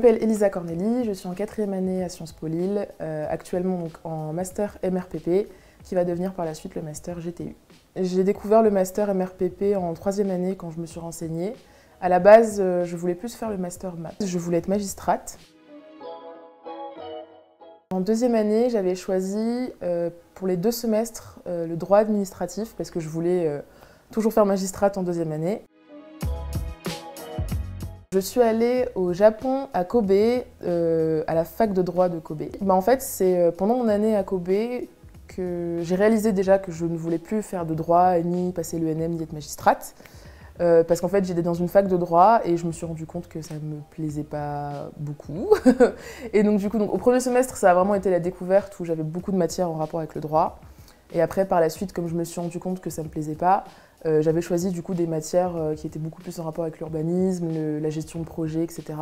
m'appelle Elisa Corneli, je suis en 4e année à Sciences Po Lille, actuellement donc en master MRPP, qui va devenir par la suite le master GTU. J'ai découvert le master MRPP en 3e année quand je me suis renseignée. À la base, je voulais plus faire le master maths, je voulais être magistrate. En 2e année, j'avais choisi pour les 2 semestres le droit administratif parce que je voulais toujours faire magistrate en 2e année. Je suis allée au Japon, à Kobe, à la fac de droit de Kobe. En fait, c'est pendant mon année à Kobe que j'ai réalisé déjà que je ne voulais plus faire de droit, ni passer l'ENM, ni être magistrate. Parce qu'en fait, j'étais dans une fac de droit et je me suis rendu compte que ça ne me plaisait pas beaucoup. Et donc, du coup, au premier semestre, ça a vraiment été la découverte où j'avais beaucoup de matières en rapport avec le droit. Et après, par la suite, comme je me suis rendu compte que ça ne me plaisait pas, j'avais choisi du coup des matières qui étaient beaucoup plus en rapport avec l'urbanisme, la gestion de projet, etc.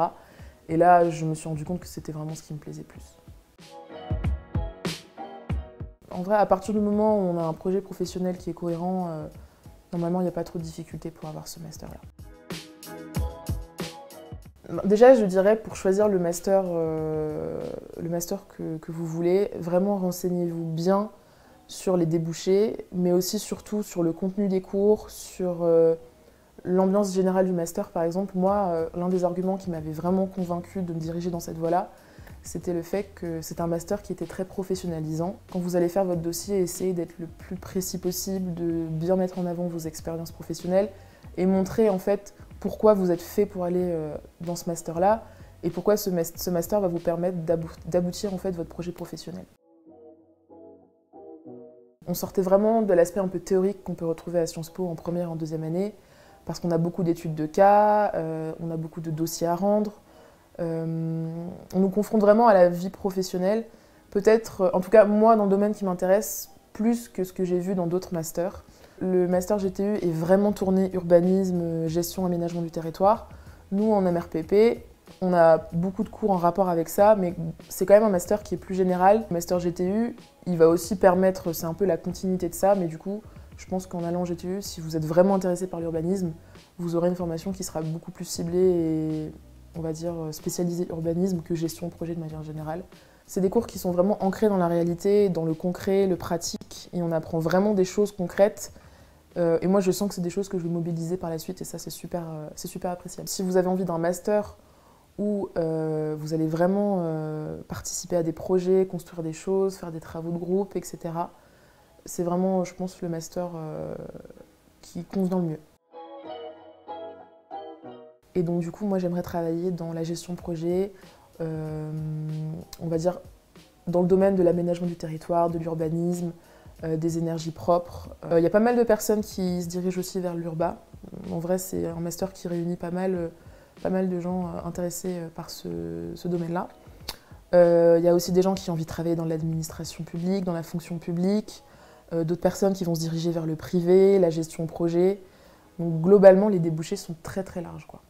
Et là, je me suis rendu compte que c'était vraiment ce qui me plaisait plus. En vrai, à partir du moment où on a un projet professionnel qui est cohérent, normalement, il n'y a pas trop de difficultés pour avoir ce master-là. Déjà, je dirais, pour choisir le master que vous voulez, vraiment renseignez-vous bien sur les débouchés, mais aussi surtout sur le contenu des cours, sur l'ambiance générale du master. Par exemple, moi, l'un des arguments qui m'avait vraiment convaincue de me diriger dans cette voie-là, c'était le fait que c'est un master qui était très professionnalisant. Quand vous allez faire votre dossier, essayez d'être le plus précis possible, de bien mettre en avant vos expériences professionnelles et montrer en fait pourquoi vous êtes fait pour aller dans ce master-là et pourquoi ce master va vous permettre d'aboutir en fait votre projet professionnel. On sortait vraiment de l'aspect un peu théorique qu'on peut retrouver à Sciences Po en 1re et en 2e année, parce qu'on a beaucoup d'études de cas, on a beaucoup de dossiers à rendre. On nous confronte vraiment à la vie professionnelle, peut-être, en tout cas moi dans le domaine qui m'intéresse, plus que ce que j'ai vu dans d'autres masters. Le master GTU est vraiment tourné urbanisme, gestion, aménagement du territoire. Nous en MRPP, on a beaucoup de cours en rapport avec ça, mais c'est quand même un master qui est plus général. Le master GTU, il va aussi permettre, c'est un peu la continuité de ça, mais du coup, je pense qu'en allant en GTU, si vous êtes vraiment intéressé par l'urbanisme, vous aurez une formation qui sera beaucoup plus ciblée et, on va dire, spécialisée urbanisme que gestion de projet de manière générale. C'est des cours qui sont vraiment ancrés dans la réalité, dans le concret, le pratique, et on apprend vraiment des choses concrètes. Et moi, je sens que c'est des choses que je vais mobiliser par la suite, et ça, c'est super appréciable. Si vous avez envie d'un master où vous allez vraiment participer à des projets, construire des choses, faire des travaux de groupe, etc. C'est vraiment, je pense, le master qui convient le mieux. Et donc du coup, moi j'aimerais travailler dans la gestion de projet, on va dire dans le domaine de l'aménagement du territoire, de l'urbanisme, des énergies propres. Il y a pas mal de personnes qui se dirigent aussi vers l'urba. En vrai, c'est un master qui réunit pas mal de gens intéressés par ce domaine-là. Il y a aussi des gens qui ont envie de travailler dans l'administration publique, dans la fonction publique, d'autres personnes qui vont se diriger vers le privé, la gestion de projet. Donc globalement, les débouchés sont très très larges, quoi.